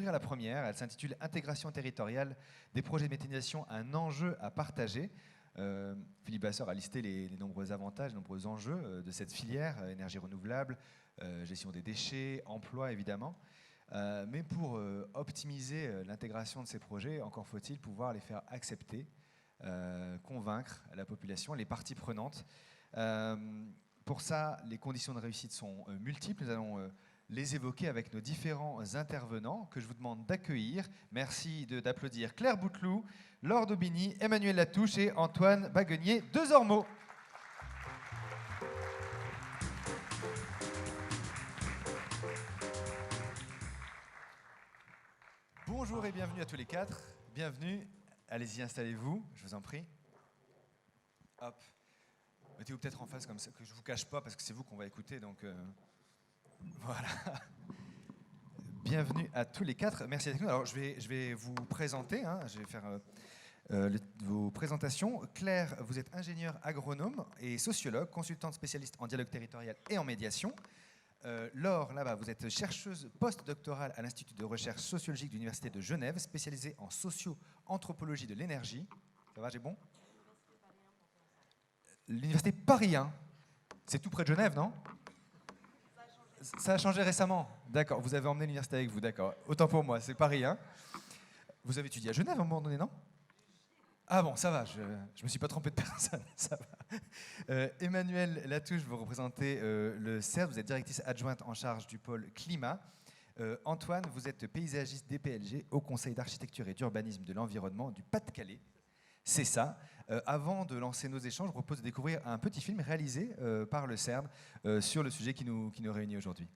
ouvrir la première. Elle s'intitule « Intégration territoriale des projets de méthanisation, un enjeu à partager ». Philippe Vasseur a listé les nombreux avantages, les nombreux enjeux de cette filière, énergie renouvelable, gestion des déchets, emploi évidemment. Mais pour optimiser l'intégration de ces projets, encore faut-il pouvoir les faire accepter, convaincre la population, les parties prenantes. Pour ça, les conditions de réussite sont multiples. Nous allons les évoquer avec nos différents intervenants que je vous demande d'accueillir. Merci d'applaudir Claire Bouteloup, Laure Daubigny, Emmanuel Latouche et Antoine Baguenier de Zormo. Bonjour et bienvenue à tous les quatre. Bienvenue. Allez-y, installez-vous, je vous en prie. Hop. Mettez-vous peut-être en face comme ça, que je ne vous cache pas, parce que c'est vous qu'on va écouter. Donc, voilà. Bienvenue à tous les quatre. Merci d'être nous. Alors, je vais vous présenter. Je vais faire vos présentations. Claire, vous êtes ingénieure agronome et sociologue, consultante spécialiste en dialogue territorial et en médiation. Laure, là-bas, vous êtes chercheuse post-doctorale à l'Institut de recherche sociologique de l'Université de Genève, spécialisée en socio-anthropologie de l'énergie. Ça va, j'ai bon ? L'Université Paris 1. C'est tout près de Genève, non ? Ça a changé récemment. D'accord, vous avez emmené l'université avec vous, d'accord. Autant pour moi, c'est Paris 1. Vous avez étudié à Genève à un moment donné, non ? Ah bon, ça va, je ne me suis pas trompé de personne, ça va. Emmanuel Latouche, vous représentez le CERD, vous êtes directrice adjointe en charge du pôle climat. Antoine, vous êtes paysagiste DPLG au Conseil d'architecture et d'urbanisme de l'environnement du Pas-de-Calais. C'est ça. Avant de lancer nos échanges, je vous propose de découvrir un petit film réalisé par le CERD sur le sujet qui nous réunit aujourd'hui.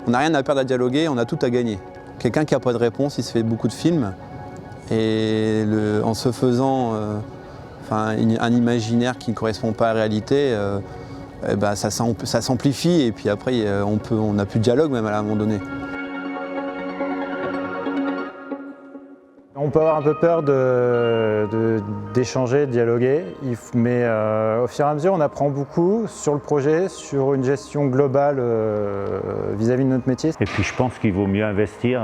On n'a rien à perdre à dialoguer, on a tout à gagner. Quelqu'un qui n'a pas de réponse, il se fait beaucoup de films. Et en se faisant un imaginaire qui ne correspond pas à la réalité, ça s'amplifie et puis après on n'a plus de dialogue même à un moment donné. On peut avoir un peu peur d'échanger, de dialoguer, mais au fur et à mesure on apprend beaucoup sur le projet, sur une gestion globale vis-à-vis de notre métier. Et puis je pense qu'il vaut mieux investir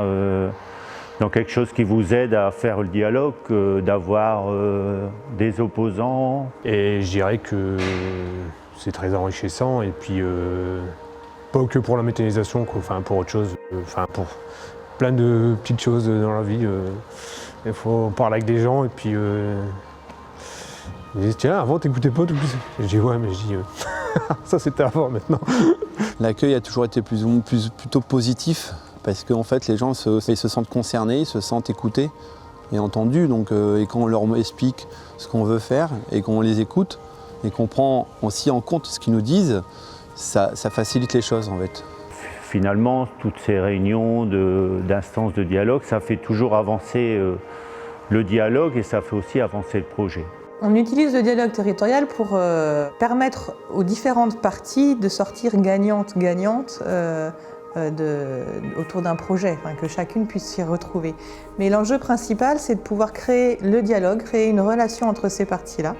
dans quelque chose qui vous aide à faire le dialogue que d'avoir des opposants. Et je dirais que c'est très enrichissant et puis pas que pour la méthanisation, pour autre chose, pour plein de petites choses dans la vie. Il faut parler avec des gens et puis ils disent tiens, avant t'écoutais pas tout plus. Je dis ouais, mais je dis ça c'était avant maintenant. L'accueil a toujours été plutôt positif parce qu'en fait les gens ils se sentent concernés, ils se sentent écoutés et entendus. Donc, et quand on leur explique ce qu'on veut faire et qu'on les écoute et qu'on prend aussi en compte ce qu'ils nous disent, ça facilite les choses en fait. Finalement, toutes ces réunions d'instances de dialogue, ça fait toujours avancer le dialogue et ça fait aussi avancer le projet. On utilise le dialogue territorial pour permettre aux différentes parties de sortir gagnantes autour d'un projet, que chacune puisse s'y retrouver. Mais l'enjeu principal, c'est de pouvoir créer le dialogue, créer une relation entre ces parties-là,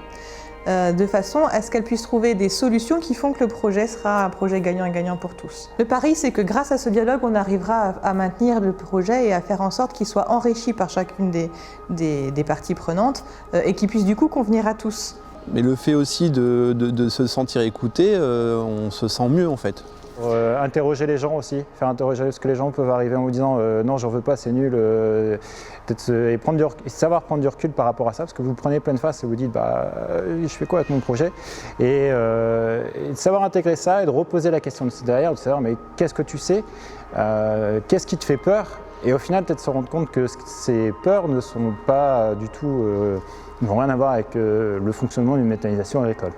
de façon à ce qu'elles puissent trouver des solutions qui font que le projet sera un projet gagnant et gagnant pour tous. Le pari, c'est que grâce à ce dialogue, on arrivera à maintenir le projet et à faire en sorte qu'il soit enrichi par chacune des parties prenantes et qu'il puisse du coup convenir à tous. Mais le fait aussi de se sentir écouté, on se sent mieux en fait. Interroger les gens aussi, faire interroger ce que les gens peuvent arriver en vous disant non j'en veux pas, c'est nul, et savoir prendre du recul par rapport à ça, parce que vous prenez pleine face et vous dites je fais quoi avec mon projet, et de savoir intégrer ça et de reposer la question derrière, de savoir mais qu'est-ce que tu sais, qu'est-ce qui te fait peur, et au final peut-être se rendre compte que ces peurs ne sont pas du tout, n'ont rien à voir avec le fonctionnement d'une méthanisation agricole.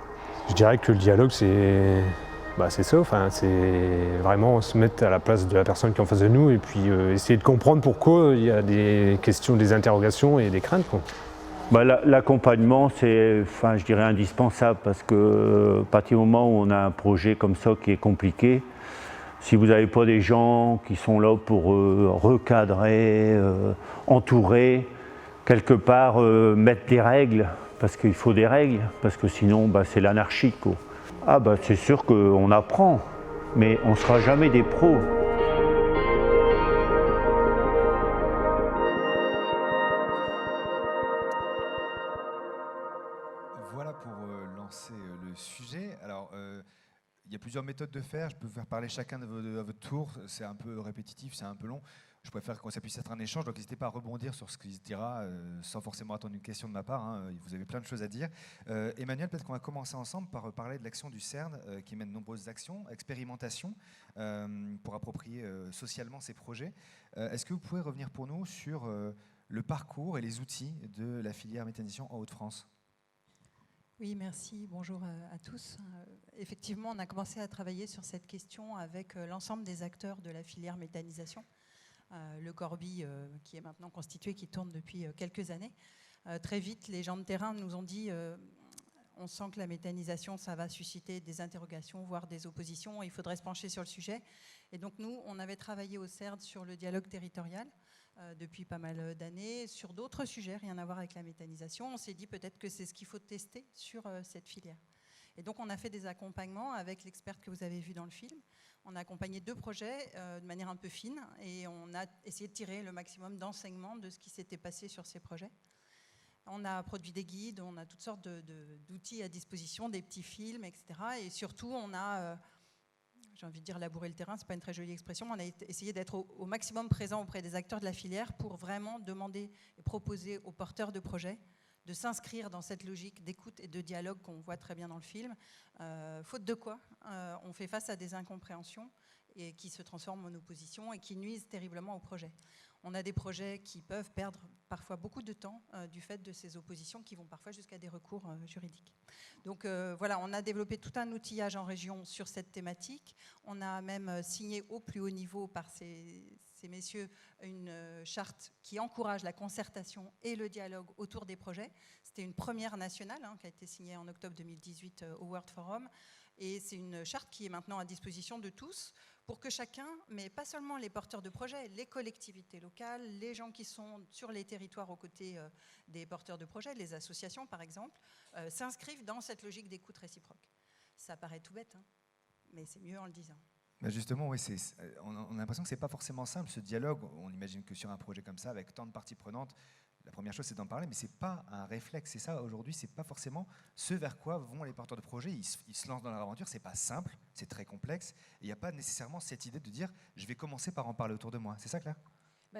Je dirais que le dialogue c'est ça, c'est vraiment se mettre à la place de la personne qui est en face de nous et puis essayer de comprendre pourquoi il y a des questions, des interrogations et des craintes. L'accompagnement, c'est, je dirais, indispensable parce que à partir du moment où on a un projet comme ça qui est compliqué, si vous n'avez pas des gens qui sont là pour recadrer, entourer, quelque part mettre des règles, parce qu'il faut des règles, parce que sinon c'est l'anarchie, quoi. C'est sûr qu'on apprend. mais on ne sera jamais des pros. Voilà pour lancer le sujet. Alors, il y a plusieurs méthodes de faire. Je peux vous faire parler chacun à votre tour. C'est un peu répétitif, c'est un peu long. Je préfère que ça puisse être un échange, donc n'hésitez pas à rebondir sur ce qui se dira sans forcément attendre une question de ma part. Hein. Vous avez plein de choses à dire. Emmanuel, peut-être qu'on va commencer ensemble par parler de l'action du CERN qui mène de nombreuses actions, expérimentations pour approprier socialement ces projets. Est-ce que vous pouvez revenir pour nous sur le parcours et les outils de la filière méthanisation en Hauts-de-France ? Oui, merci. Bonjour à tous. Effectivement, on a commencé à travailler sur cette question avec l'ensemble des acteurs de la filière méthanisation. Le Corby, qui est maintenant constitué, qui tourne depuis quelques années. Très vite, les gens de terrain nous ont dit on sent que la méthanisation, ça va susciter des interrogations, voire des oppositions, et il faudrait se pencher sur le sujet. Et donc nous, on avait travaillé au CERD sur le dialogue territorial depuis pas mal d'années, sur d'autres sujets, rien à voir avec la méthanisation. On s'est dit peut-être que c'est ce qu'il faut tester sur cette filière. Et donc on a fait des accompagnements avec l'experte que vous avez vu dans le film. On a accompagné 2 projets de manière un peu fine et on a essayé de tirer le maximum d'enseignements de ce qui s'était passé sur ces projets. On a produit des guides, on a toutes sortes d'outils à disposition, des petits films, etc. Et surtout, on a, j'ai envie de dire labourer le terrain, c'est pas une très jolie expression, on a essayé d'être au maximum présent auprès des acteurs de la filière pour vraiment demander et proposer aux porteurs de projets de s'inscrire dans cette logique d'écoute et de dialogue qu'on voit très bien dans le film, faute de quoi on fait face à des incompréhensions et qui se transforment en opposition et qui nuisent terriblement au projet. On a des projets qui peuvent perdre parfois beaucoup de temps du fait de ces oppositions qui vont parfois jusqu'à des recours juridiques. Donc voilà, on a développé tout un outillage en région sur cette thématique. On a même signé au plus haut niveau par ces messieurs une charte qui encourage la concertation et le dialogue autour des projets. C'était une première nationale qui a été signée en octobre 2018 au World Forum. Et c'est une charte qui est maintenant à disposition de tous pour que chacun, mais pas seulement les porteurs de projets, les collectivités locales, les gens qui sont sur les territoires aux côtés des porteurs de projets, les associations par exemple, s'inscrivent dans cette logique d'écoute réciproque. Ça paraît tout bête, mais c'est mieux en le disant. Ben justement, oui, on a l'impression que ce n'est pas forcément simple, ce dialogue. On imagine que sur un projet comme ça, avec tant de parties prenantes, la première chose, c'est d'en parler, mais ce n'est pas un réflexe. C'est ça, aujourd'hui, ce n'est pas forcément ce vers quoi vont les porteurs de projets. Ils se lancent dans leur aventure, ce n'est pas simple, c'est très complexe. Et il n'y a pas nécessairement cette idée de dire « je vais commencer par en parler autour de moi ». C'est ça, Claire ?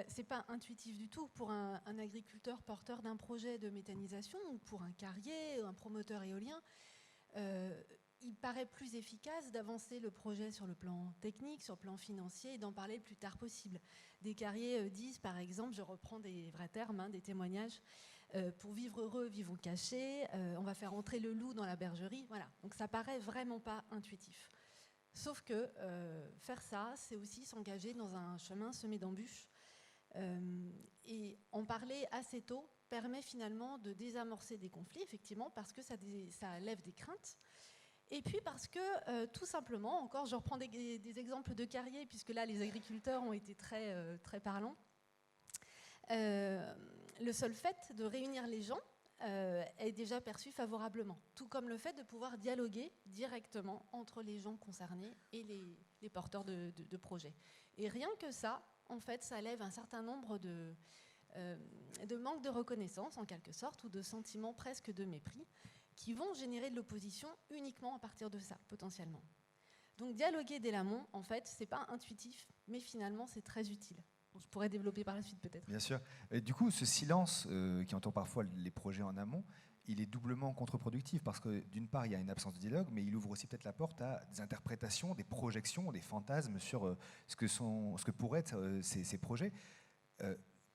Ce n'est pas intuitif du tout pour un agriculteur porteur d'un projet de méthanisation ou pour un carrier, un promoteur éolien. Il paraît plus efficace d'avancer le projet sur le plan technique, sur le plan financier et d'en parler le plus tard possible. Des carriers disent, par exemple, je reprends des vrais termes, des témoignages, pour vivre heureux, vivre caché, on va faire entrer le loup dans la bergerie. Voilà. Donc ça paraît vraiment pas intuitif. Sauf que faire ça, c'est aussi s'engager dans un chemin semé d'embûches. Et en parler assez tôt permet finalement de désamorcer des conflits, effectivement, parce que ça lève des craintes. Et puis parce que, tout simplement, encore, je reprends des exemples de carriers, puisque là, les agriculteurs ont été très, très parlants. Le seul fait de réunir les gens est déjà perçu favorablement, tout comme le fait de pouvoir dialoguer directement entre les gens concernés et les porteurs de projets. Et rien que ça, en fait, ça lève un certain nombre de manque de reconnaissance, en quelque sorte, ou de sentiments presque de mépris, qui vont générer de l'opposition uniquement à partir de ça, potentiellement. Donc dialoguer dès l'amont, en fait, c'est pas intuitif, mais finalement, c'est très utile. Donc, je pourrais développer par la suite, peut-être. Bien sûr. Et du coup, ce silence qui entoure parfois les projets en amont, il est doublement contre-productif, parce que d'une part, il y a une absence de dialogue, mais il ouvre aussi peut-être la porte à des interprétations, des projections, des fantasmes sur ce que pourraient être ces projets.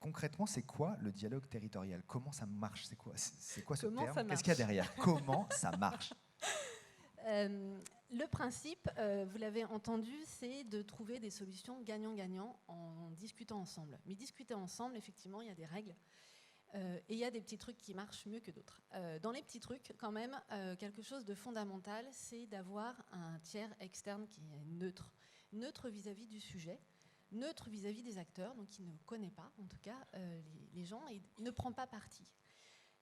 Concrètement, c'est quoi le dialogue territorial ? Comment ça marche ? C'est quoi ce terme ? Qu'est-ce qu'il y a derrière ? Comment ça marche ? Le principe, vous l'avez entendu, c'est de trouver des solutions gagnant-gagnant en discutant ensemble. Mais discuter ensemble, effectivement, il y a des règles. Et il y a des petits trucs qui marchent mieux que d'autres. Dans les petits trucs, quand même, quelque chose de fondamental, c'est d'avoir un tiers externe qui est neutre vis-à-vis du sujet, neutre vis-à-vis des acteurs, donc qui ne connaît pas, en tout cas, les gens, et ne prend pas parti.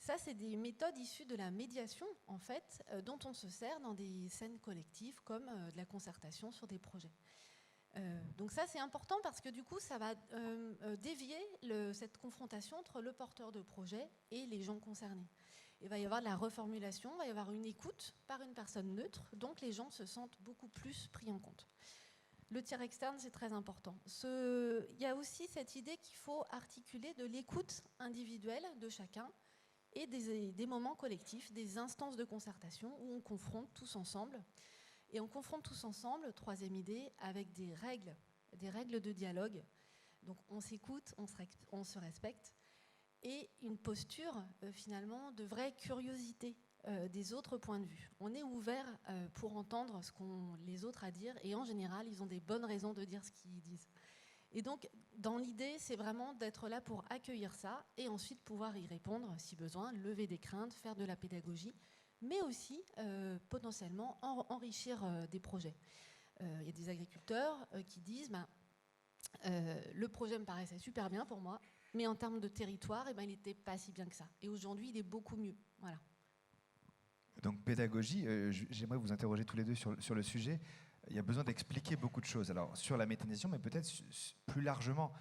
Ça, c'est des méthodes issues de la médiation, en fait, dont on se sert dans des scènes collectives comme de la concertation sur des projets. Donc ça, c'est important parce que du coup, ça va dévier cette confrontation entre le porteur de projet et les gens concernés. Il va y avoir de la reformulation, il va y avoir une écoute par une personne neutre, donc les gens se sentent beaucoup plus pris en compte. Le tiers externe, c'est très important. Il y a aussi cette idée qu'il faut articuler de l'écoute individuelle de chacun et des moments collectifs, des instances de concertation où on confronte tous ensemble. Et on confronte tous ensemble, troisième idée, avec des règles de dialogue. Donc on s'écoute, on se respecte, et une posture finalement de vraie curiosité des autres points de vue. On est ouvert pour entendre ce qu'ont les autres à dire, et en général, ils ont des bonnes raisons de dire ce qu'ils disent. Et donc, dans l'idée, c'est vraiment d'être là pour accueillir ça, et ensuite pouvoir y répondre si besoin, lever des craintes, faire de la pédagogie, mais aussi potentiellement enrichir des projets. Il y a des agriculteurs qui disent le projet me paraissait super bien pour moi, mais en termes de territoire, il n'était pas si bien que ça. Et aujourd'hui, il est beaucoup mieux. Voilà. Donc pédagogie, j'aimerais vous interroger tous les deux sur le sujet. Il y a besoin d'expliquer beaucoup de choses. Alors sur la méthanisation, mais peut-être plus largement.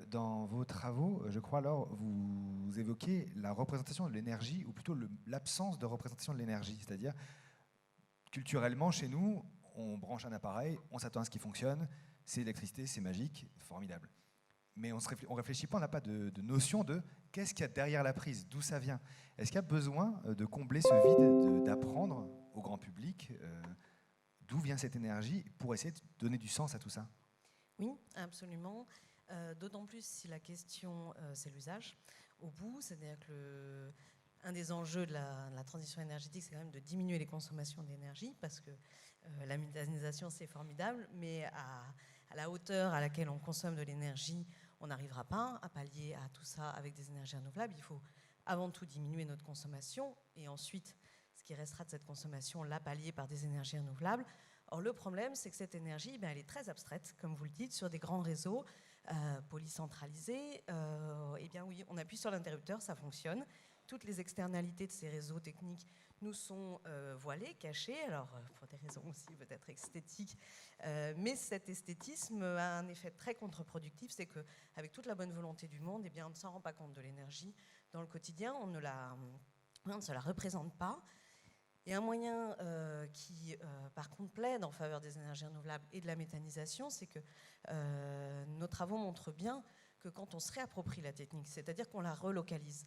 Dans vos travaux, je crois, alors, vous évoquez la représentation de l'énergie, ou plutôt l'absence de représentation de l'énergie. C'est-à-dire, culturellement, chez nous, on branche un appareil, on s'attend à ce qu'il fonctionne, c'est l'électricité, c'est magique, formidable. Mais on ne réfléchit pas, on n'a pas de notion de qu'est-ce qu'il y a derrière la prise, d'où ça vient. Est-ce qu'il y a besoin de combler ce vide, d'apprendre au grand public d'où vient cette énergie pour essayer de donner du sens à tout ça? Oui, absolument. D'autant plus si la question, c'est l'usage. Au bout, c'est-à-dire que un des enjeux de la transition énergétique, c'est quand même de diminuer les consommations d'énergie, parce que la méthanisation, c'est formidable, mais à la hauteur à laquelle on consomme de l'énergie, on n'arrivera pas à pallier à tout ça avec des énergies renouvelables. Il faut avant tout diminuer notre consommation, et ensuite, ce qui restera de cette consommation, la pallier par des énergies renouvelables. Or, le problème, c'est que cette énergie, elle est très abstraite, comme vous le dites, sur des grands réseaux polycentralisés. Eh bien oui, on appuie sur l'interrupteur, ça fonctionne. Toutes les externalités de ces réseaux techniques nous sont voilées, cachées, alors pour des raisons aussi peut-être esthétiques, mais cet esthétisme a un effet très contre-productif, c'est qu'avec toute la bonne volonté du monde, eh bien, on ne s'en rend pas compte de l'énergie dans le quotidien, on ne se la représente pas. Et un moyen qui, par contre, plaide en faveur des énergies renouvelables et de la méthanisation, c'est que nos travaux montrent bien que quand on se réapproprie la technique, c'est-à-dire qu'on la relocalise,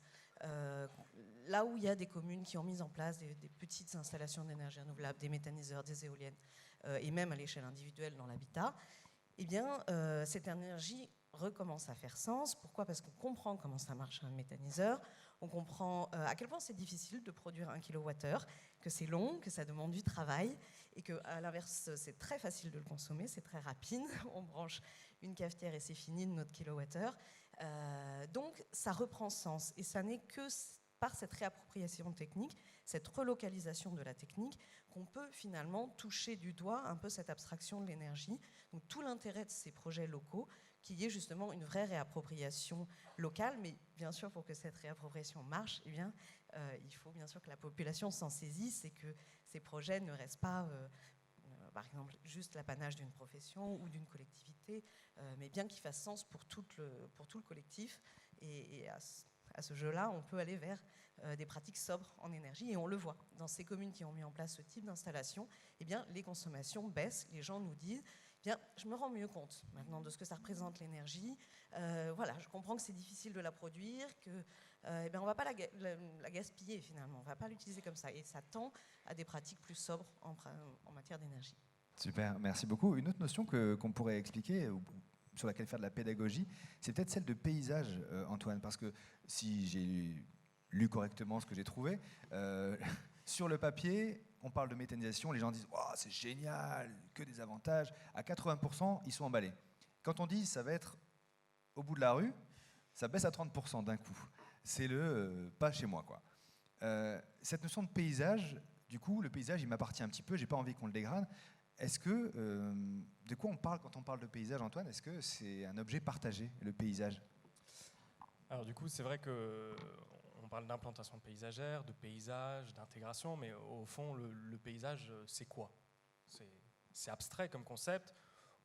là où il y a des communes qui ont mis en place des petites installations d'énergie renouvelable, des méthaniseurs, des éoliennes, et même à l'échelle individuelle dans l'habitat, eh bien, cette énergie recommence à faire sens. Pourquoi ? Parce qu'on comprend comment ça marche un méthaniseur, on comprend à quel point c'est difficile de produire 1 kWh, que c'est long, que ça demande du travail, et qu'à l'inverse, c'est très facile de le consommer, c'est très rapide, on branche une cafetière et c'est fini de notre kilowattheure. Donc ça reprend sens, et ça n'est que par cette réappropriation technique, cette relocalisation de la technique, qu'on peut finalement toucher du doigt un peu cette abstraction de l'énergie. Donc tout l'intérêt de ces projets locaux, qu'il y ait justement une vraie réappropriation locale, mais bien sûr pour que cette réappropriation marche, eh bien, il faut bien sûr que la population s'en saisisse et que ces projets ne restent pas, par exemple, juste l'apanage d'une profession ou d'une collectivité, mais bien qu'ils fassent sens pour tout le collectif. Et à ce jeu-là, on peut aller vers des pratiques sobres en énergie, et on le voit. Dans ces communes qui ont mis en place ce type d'installation, eh bien, les consommations baissent, les gens nous disent bien, je me rends mieux compte maintenant de ce que ça représente l'énergie. Voilà, je comprends que c'est difficile de la produire, que on ne va pas la gaspiller finalement, on ne va pas l'utiliser comme ça. Et ça tend à des pratiques plus sobres en matière d'énergie. Super, merci beaucoup. Une autre notion qu'on pourrait expliquer, sur laquelle faire de la pédagogie, c'est peut-être celle de paysage, Antoine, parce que si j'ai lu correctement ce que j'ai trouvé, sur le papier, on parle de méthanisation, les gens disent oh, c'est génial, que des avantages. À 80%, ils sont emballés. Quand on dit ça va être au bout de la rue, ça baisse à 30% d'un coup. C'est le pas chez moi, quoi. Cette notion de paysage, du coup, le paysage, il m'appartient un petit peu, j'ai pas envie qu'on le dégrade. Est-ce que, de quoi on parle quand on parle de paysage, Antoine? Est-ce que c'est un objet partagé, le paysage? Alors du coup, c'est vrai qu'on parle d'implantation paysagère, de paysage, d'intégration, mais au fond, le paysage, c'est quoi? C'est abstrait comme concept.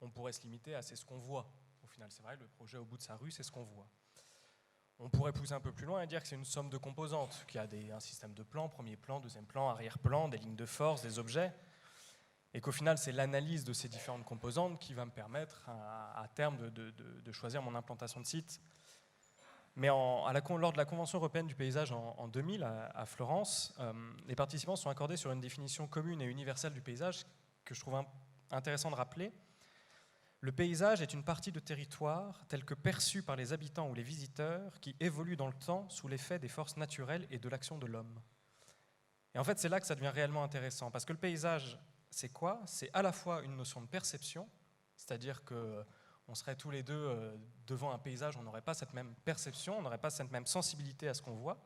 On pourrait se limiter à c'est ce qu'on voit. Au final, c'est vrai, le projet au bout de sa rue, c'est ce qu'on voit. On pourrait pousser un peu plus loin et dire que c'est une somme de composantes, qu'il y a un système de plans, premier plan, deuxième plan, arrière-plan, des lignes de force, des objets, et qu'au final, c'est l'analyse de ces différentes composantes qui va me permettre à terme de choisir mon implantation de site. Mais lors de la Convention européenne du paysage en 2000 à Florence, les participants sont accordés sur une définition commune et universelle du paysage que je trouve intéressant de rappeler. Le paysage est une partie de territoire telle que perçue par les habitants ou les visiteurs qui évolue dans le temps sous l'effet des forces naturelles et de l'action de l'homme. Et en fait, c'est là que ça devient réellement intéressant, parce que le paysage, c'est quoi? C'est à la fois une notion de perception, c'est-à-dire qu'on serait tous les deux devant un paysage, on n'aurait pas cette même perception, on n'aurait pas cette même sensibilité à ce qu'on voit,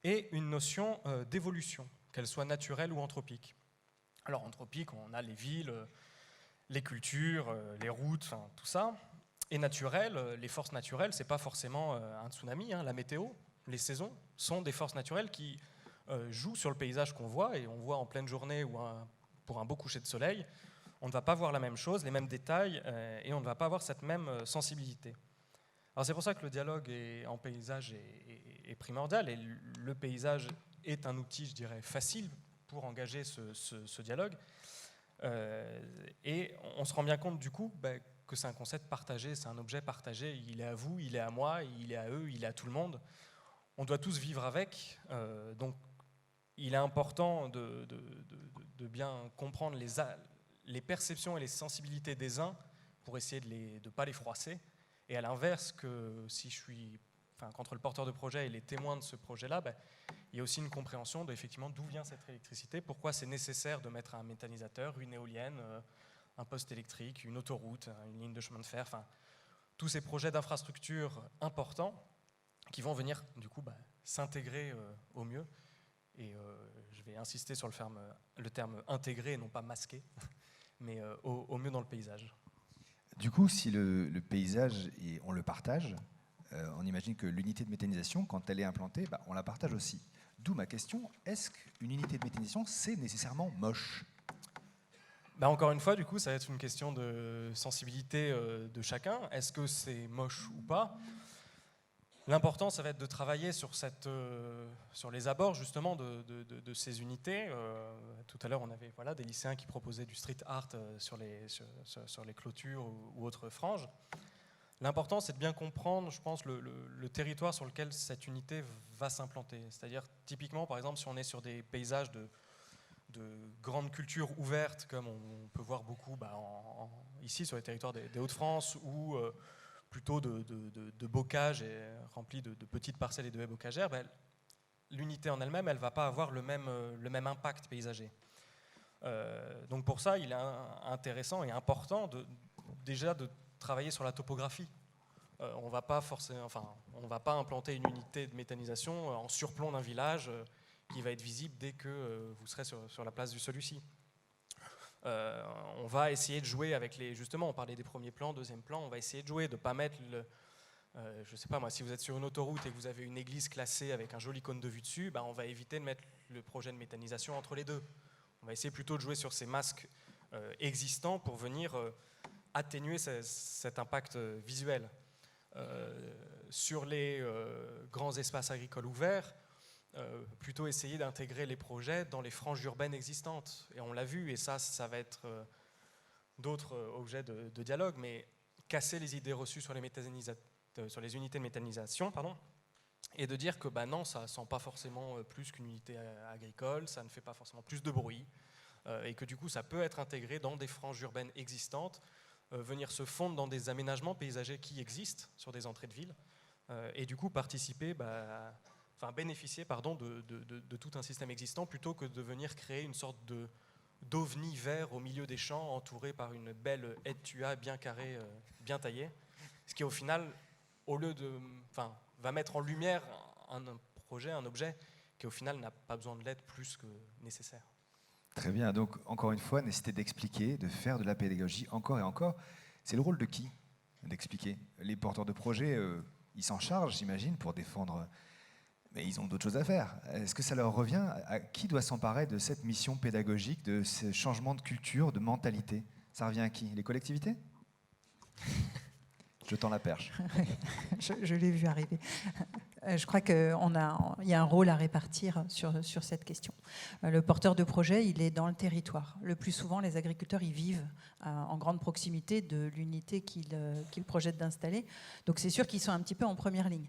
et une notion d'évolution, qu'elle soit naturelle ou anthropique. Alors anthropique, on a les villes, les cultures, les routes, enfin, tout ça. Et naturel, les forces naturelles, c'est pas forcément un tsunami, hein. La météo, les saisons sont des forces naturelles qui jouent sur le paysage qu'on voit, et on voit en pleine journée ou pour un beau coucher de soleil, on ne va pas voir la même chose, les mêmes détails, et on ne va pas avoir cette même sensibilité. Alors c'est pour ça que le dialogue en paysage est primordial, et le paysage est un outil, je dirais, facile pour engager ce dialogue. Et on se rend bien compte du coup que c'est un concept partagé, c'est un objet partagé, il est à vous, il est à moi, il est à eux, il est à tout le monde. On doit tous vivre avec, donc il est important de bien comprendre les perceptions et les sensibilités des uns pour essayer de ne pas les froisser, et à l'inverse, que si qu'entre le porteur de projet et les témoins de ce projet-là, il y a aussi une compréhension effectivement d'où vient cette électricité, pourquoi c'est nécessaire de mettre un méthanisateur, une éolienne, un poste électrique, une autoroute, une ligne de chemin de fer, enfin, tous ces projets d'infrastructure importants qui vont venir du coup s'intégrer au mieux. Et je vais insister sur le terme intégrer et non pas masquer, mais au mieux dans le paysage. Du coup, si le paysage, on le partage, on imagine que l'unité de méthanisation, quand elle est implantée, on la partage aussi. D'où ma question, est-ce qu'une unité de méthanisation, c'est nécessairement moche? Encore une fois, du coup, ça va être une question de sensibilité de chacun. Est-ce que c'est moche ou pas? L'important, ça va être de travailler sur les abords justement de ces unités. Tout à l'heure, on avait des lycéens qui proposaient du street art sur les clôtures ou autres franges. L'important, c'est de bien comprendre, je pense, le territoire sur lequel cette unité va s'implanter. C'est-à-dire, typiquement, par exemple, si on est sur des paysages de grandes cultures ouvertes, comme on peut voir beaucoup ici sur les territoires des Hauts-de-France, ou plutôt de bocage rempli de petites parcelles et de haies bocagères, l'unité en elle-même, elle ne va pas avoir le même impact paysager. Donc pour ça, il est intéressant et important déjà de travailler sur la topographie. On ne va pas implanter une unité de méthanisation en surplomb d'un village qui va être visible dès que vous serez sur la place de celui-ci. On va essayer de jouer avec justement, on parlait des premiers plans, deuxième plan, on va essayer de jouer, de ne pas mettre je ne sais pas moi, si vous êtes sur une autoroute et que vous avez une église classée avec un joli cône de vue dessus, on va éviter de mettre le projet de méthanisation entre les deux. On va essayer plutôt de jouer sur ces masques existants pour venir atténuer cet impact visuel. Sur les grands espaces agricoles ouverts, plutôt essayer d'intégrer les projets dans les franges urbaines existantes. Et on l'a vu, et ça va être d'autres objets de dialogue, mais casser les idées reçues sur les unités de méthanisation, et de dire que non, ça ne sent pas forcément plus qu'une unité agricole, ça ne fait pas forcément plus de bruit, et que du coup ça peut être intégré dans des franges urbaines existantes, venir se fondre dans des aménagements paysagers qui existent sur des entrées de ville, et du coup participer, bénéficier de tout un système existant plutôt que de venir créer une sorte d'ovni vert au milieu des champs entouré par une belle haie de tuya bien carrée, bien taillée, ce qui au final, va mettre en lumière un projet, un objet qui au final n'a pas besoin de l'être plus que nécessaire. Très bien, donc encore une fois, nécessité d'expliquer, de faire de la pédagogie encore et encore. C'est le rôle de qui d'expliquer? Les porteurs de projets, ils s'en chargent, j'imagine, pour défendre Mais ils ont d'autres choses à faire. Est-ce que ça leur revient? À qui doit s'emparer de cette mission pédagogique, de ce changement de culture, de mentalité? Ça revient à qui? Les collectivités? Je tends la perche. Je l'ai vu arriver. Je crois qu'il y a un rôle à répartir sur cette question. Le porteur de projet, il est dans le territoire. Le plus souvent, les agriculteurs, ils vivent en grande proximité de l'unité qu'ils projettent d'installer. Donc c'est sûr qu'ils sont un petit peu en première ligne.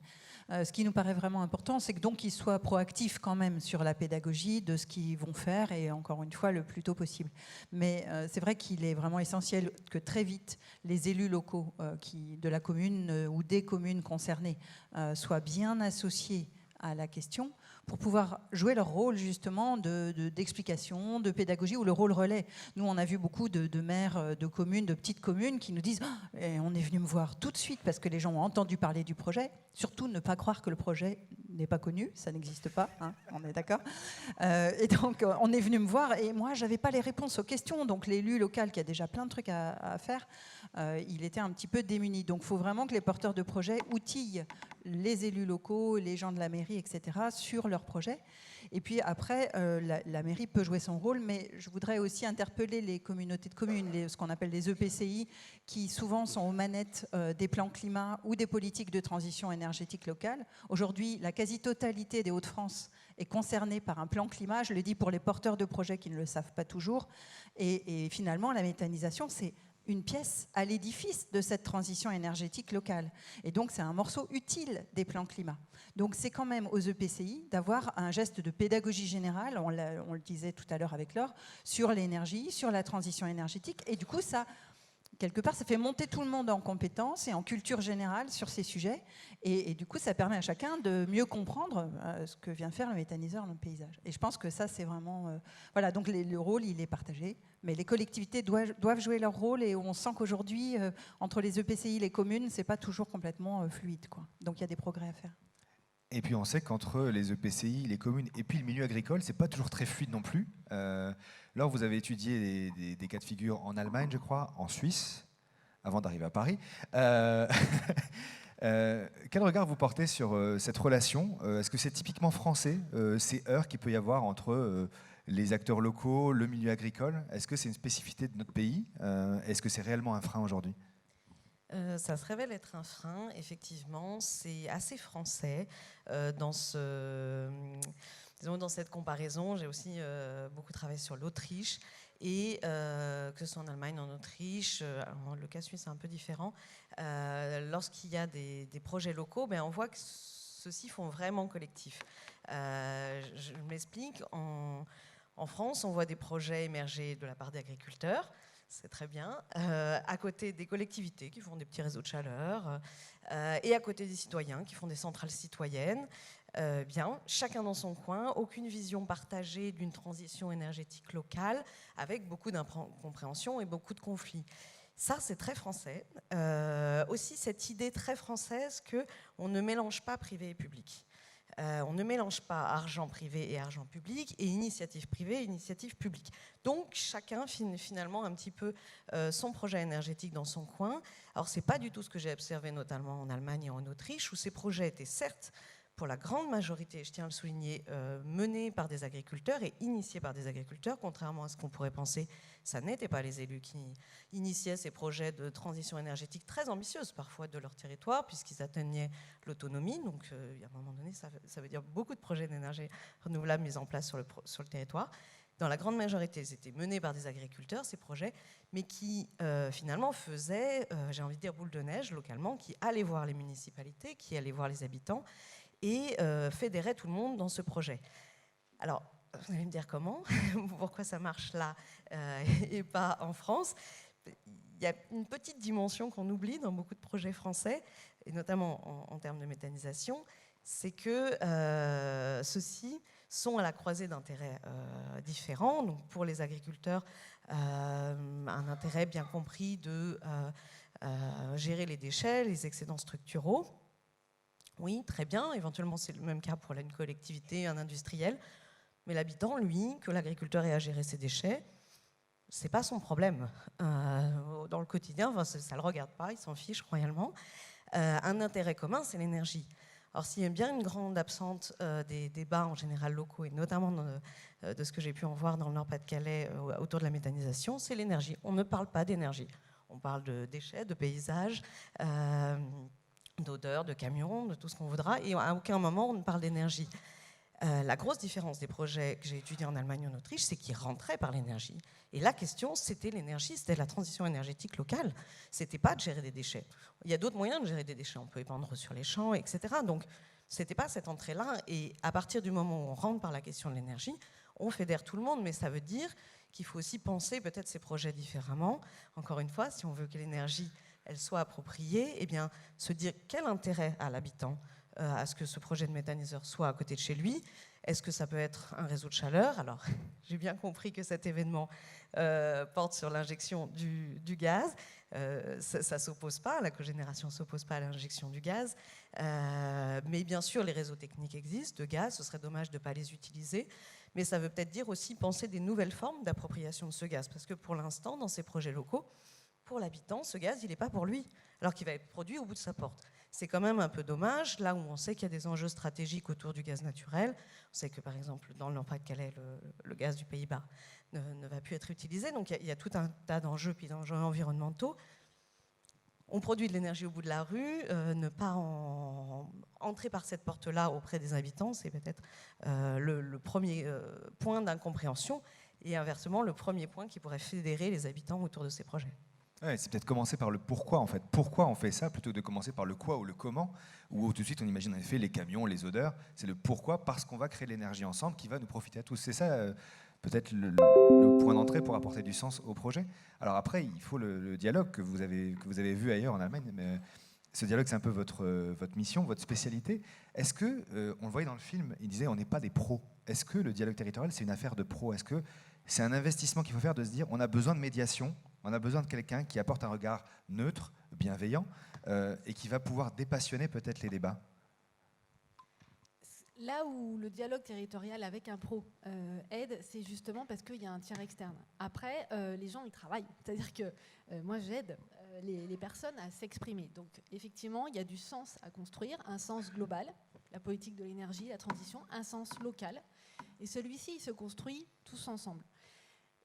Ce qui nous paraît vraiment important, c'est que donc ils soient proactifs quand même sur la pédagogie de ce qu'ils vont faire, et encore une fois, le plus tôt possible. Mais c'est vrai qu'il est vraiment essentiel que très vite, les élus locaux de la commune ou des communes concernées soient bien associés à la question pour pouvoir jouer leur rôle justement d'explication, de pédagogie, ou le rôle relais. Nous, on a vu beaucoup de maires de communes, de petites communes qui nous disent « on est venu me voir tout de suite parce que les gens ont entendu parler du projet ». Surtout ne pas croire que le projet n'est pas connu, ça n'existe pas, hein, on est d'accord. Et donc, on est venu me voir et moi, je n'avais pas les réponses aux questions. Donc, l'élu local qui a déjà plein de trucs à faire, il était un petit peu démuni. Donc, il faut vraiment que les porteurs de projets outillent les élus locaux, les gens de la mairie, etc., sur leurs projets. Et puis après, la mairie peut jouer son rôle, mais je voudrais aussi interpeller les communautés de communes, ce qu'on appelle les EPCI, qui souvent sont aux manettes des plans climat ou des politiques de transition énergétique locale. Aujourd'hui, la quasi-totalité des Hauts-de-France est concernée par un plan climat. Je le dis pour les porteurs de projets qui ne le savent pas toujours. Et finalement, la méthanisation, c'est une pièce à l'édifice de cette transition énergétique locale. Et donc, c'est un morceau utile des plans climat. Donc, c'est quand même aux EPCI d'avoir un geste de pédagogie générale, on le disait tout à l'heure avec Laure, sur l'énergie, sur la transition énergétique. Et du coup, ça, quelque part, ça fait monter tout le monde en compétences et en culture générale sur ces sujets. Et du coup, ça permet à chacun de mieux comprendre ce que vient faire le méthaniseur dans le paysage. Et je pense que ça, c'est vraiment... voilà, donc le rôle, il est partagé. Mais les collectivités doivent jouer leur rôle, et on sent qu'aujourd'hui, entre les EPCI et les communes, c'est pas toujours complètement fluide, quoi. Donc il y a des progrès à faire. Et puis on sait qu'entre les EPCI, les communes et puis le milieu agricole, c'est pas toujours très fluide non plus. Là, vous avez étudié des cas de figure en Allemagne, je crois, en Suisse, avant d'arriver à Paris. Quel regard vous portez sur cette relation? Est-ce que c'est typiquement français, ces heurts qu'il peut y avoir entre les acteurs locaux, le milieu agricole? Est-ce que c'est une spécificité de notre pays? Est-ce que c'est réellement un frein aujourd'hui? Ça se révèle être un frein, effectivement. C'est assez français dans cette comparaison. J'ai aussi beaucoup travaillé sur l'Autriche, et que ce soit en Allemagne, en Autriche, le cas suisse est un peu différent. Lorsqu'il y a des projets locaux, on voit que ceux-ci font vraiment collectif. Je m'explique. En France, on voit des projets émerger de la part des agriculteurs. C'est très bien. À côté des collectivités qui font des petits réseaux de chaleur, et à côté des citoyens qui font des centrales citoyennes. Bien, chacun dans son coin, aucune vision partagée d'une transition énergétique locale, avec beaucoup d'incompréhension et beaucoup de conflits. Ça, c'est très français. Aussi, cette idée très française qu'on ne mélange pas privé et public. On ne mélange pas argent privé et argent public, et initiative privée et initiative publique. Donc chacun finalement un petit peu son projet énergétique dans son coin. Alors c'est pas du tout ce que j'ai observé notamment en Allemagne et en Autriche, où ces projets étaient certes, pour la grande majorité, je tiens à le souligner, menés par des agriculteurs et initiés par des agriculteurs, contrairement à ce qu'on pourrait penser. Ça n'était pas les élus qui initiaient ces projets de transition énergétique très ambitieuses parfois de leur territoire, puisqu'ils atteignaient l'autonomie. Donc à un moment donné, ça veut dire beaucoup de projets d'énergie renouvelable mis en place sur le territoire. Dans la grande majorité, ils étaient menés par des agriculteurs, ces projets, mais qui finalement faisaient, j'ai envie de dire, boule de neige localement, qui allaient voir les municipalités, qui allaient voir les habitants, et fédérer tout le monde dans ce projet. Alors, vous allez me dire comment? Pourquoi ça marche là et pas en France? Il y a une petite dimension qu'on oublie dans beaucoup de projets français, et notamment en termes de méthanisation, c'est que ceux-ci sont à la croisée d'intérêts différents. Donc, pour les agriculteurs, un intérêt bien compris de gérer les déchets, les excédents structuraux. Oui, très bien. Éventuellement, c'est le même cas pour une collectivité, un industriel. Mais l'habitant, lui, que l'agriculteur ait à gérer ses déchets, c'est pas son problème. Dans le quotidien, ça ne le regarde pas, il s'en fiche royalement. Un intérêt commun, c'est l'énergie. Alors s'il y a bien une grande absente des débats en général locaux, et notamment de ce que j'ai pu en voir dans le Nord-Pas-de-Calais autour de la méthanisation, c'est l'énergie. On ne parle pas d'énergie. On parle de déchets, de paysages, d'odeurs, de camions, de tout ce qu'on voudra, et à aucun moment on ne parle d'énergie. La grosse différence des projets que j'ai étudiés en Allemagne et en Autriche, c'est qu'ils rentraient par l'énergie. Et la question, c'était l'énergie, c'était la transition énergétique locale. C'était pas de gérer des déchets. Il y a d'autres moyens de gérer des déchets. On peut épandre sur les champs, etc. Donc, c'était pas cette entrée-là. Et à partir du moment où on rentre par la question de l'énergie, on fédère tout le monde. Mais ça veut dire qu'il faut aussi penser peut-être ces projets différemment. Encore une fois, si on veut que l'énergie, elle soit appropriée, eh bien, se dire quel intérêt a l'habitant à ce que ce projet de méthaniseur soit à côté de chez lui. Est-ce que ça peut être un réseau de chaleur? Alors, j'ai bien compris que cet événement porte sur l'injection du gaz. Ça ne s'oppose pas, la cogénération ne s'oppose pas à l'injection du gaz. Mais bien sûr, les réseaux techniques existent de gaz. Ce serait dommage de ne pas les utiliser. Mais ça veut peut-être dire aussi penser des nouvelles formes d'appropriation de ce gaz. Parce que pour l'instant, dans ces projets locaux, pour l'habitant, ce gaz, il n'est pas pour lui, alors qu'il va être produit au bout de sa porte. C'est quand même un peu dommage, là où on sait qu'il y a des enjeux stratégiques autour du gaz naturel. On sait que, par exemple, dans le Nord-Pas-de-Calais, le gaz du Pays-Bas ne va plus être utilisé. Donc, il y a tout un tas d'enjeux, puis d'enjeux environnementaux. On produit de l'énergie au bout de la rue. Ne pas entrer par cette porte-là auprès des habitants, c'est peut-être le premier point d'incompréhension. Et inversement, le premier point qui pourrait fédérer les habitants autour de ces projets. Ouais, c'est peut-être commencer par le pourquoi, en fait. Pourquoi on fait ça, plutôt que de commencer par le quoi ou le comment, où tout de suite on imagine en effet les camions, les odeurs. C'est le pourquoi, parce qu'on va créer l'énergie ensemble qui va nous profiter à tous. C'est ça, peut-être, le point d'entrée pour apporter du sens au projet. Alors après, il faut le dialogue que vous avez vu ailleurs en Allemagne. Mais ce dialogue, c'est un peu votre mission, votre spécialité. Est-ce que, on le voyait dans le film, il disait on n'est pas des pros. Est-ce que le dialogue territorial, c'est une affaire de pros? Est-ce que c'est un investissement qu'il faut faire, de se dire on a besoin de médiation, on a besoin de quelqu'un qui apporte un regard neutre, bienveillant, et qui va pouvoir dépassionner peut-être les débats? Là où le dialogue territorial avec un pro aide, c'est justement parce qu'il y a un tiers externe. Après, les gens, ils travaillent. C'est-à-dire que moi, j'aide les personnes à s'exprimer. Donc, effectivement, il y a du sens à construire, un sens global, la politique de l'énergie, la transition, un sens local. Et celui-ci, il se construit tous ensemble.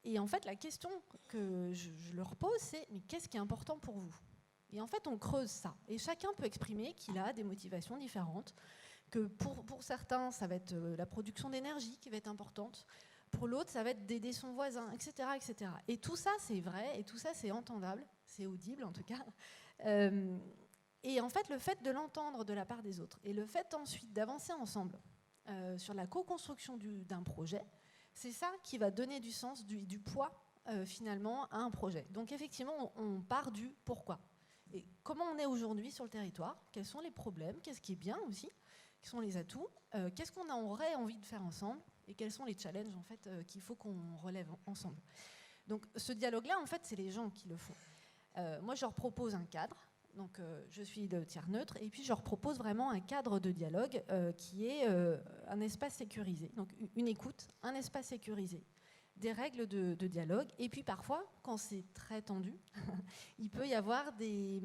Et en fait, la question que je leur pose, c'est « mais qu'est-ce qui est important pour vous ?» Et en fait, on creuse ça. Et chacun peut exprimer qu'il a des motivations différentes, que pour certains, ça va être la production d'énergie qui va être importante, pour l'autre, ça va être d'aider son voisin, etc., etc. Et tout ça, c'est vrai, et tout ça, c'est entendable, c'est audible en tout cas. Et en fait, le fait de l'entendre de la part des autres, et le fait ensuite d'avancer ensemble sur la co-construction d'un projet, c'est ça qui va donner du sens, du poids finalement à un projet. Donc effectivement, on part du pourquoi. Et comment on est aujourd'hui sur le territoire, quels sont les problèmes, qu'est-ce qui est bien aussi, quels sont les atouts, qu'est-ce qu'on aurait envie de faire ensemble et quels sont les challenges en fait, qu'il faut qu'on relève ensemble. Donc ce dialogue-là, en fait, c'est les gens qui le font. Moi, je leur propose un cadre. Donc, je suis le tiers neutre et puis je leur propose vraiment un cadre de dialogue qui est un espace sécurisé. Donc, une écoute, un espace sécurisé, des règles de dialogue. Et puis, parfois, quand c'est très tendu, il peut y avoir des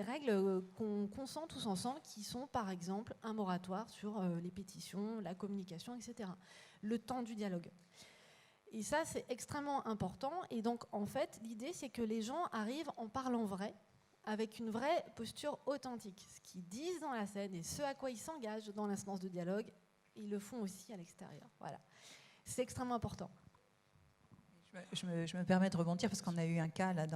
règles qu'on consent tous ensemble qui sont, par exemple, un moratoire sur les pétitions, la communication, etc. Le temps du dialogue. Et ça, c'est extrêmement important. Et donc, en fait, l'idée, c'est que les gens arrivent en parlant vrai, avec une vraie posture authentique. Ce qu'ils disent dans la scène et ce à quoi ils s'engagent dans l'instance de dialogue, ils le font aussi à l'extérieur. Voilà. C'est extrêmement important. Je me permets de rebondir parce qu'on a eu un cas là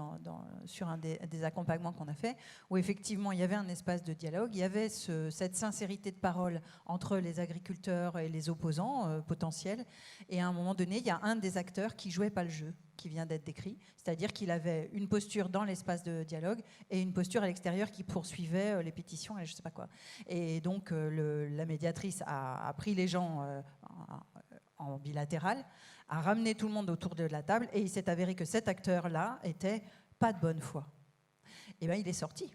sur un des accompagnements qu'on a fait où effectivement il y avait un espace de dialogue, il y avait cette sincérité de parole entre les agriculteurs et les opposants potentiels, et à un moment donné il y a un des acteurs qui jouait pas le jeu qui vient d'être décrit, c'est-à-dire qu'il avait une posture dans l'espace de dialogue et une posture à l'extérieur qui poursuivait les pétitions et je sais pas quoi. Et donc la médiatrice a pris les gens en bilatéral, a ramené tout le monde autour de la table et il s'est avéré que cet acteur-là était pas de bonne foi. Et bien il est sorti.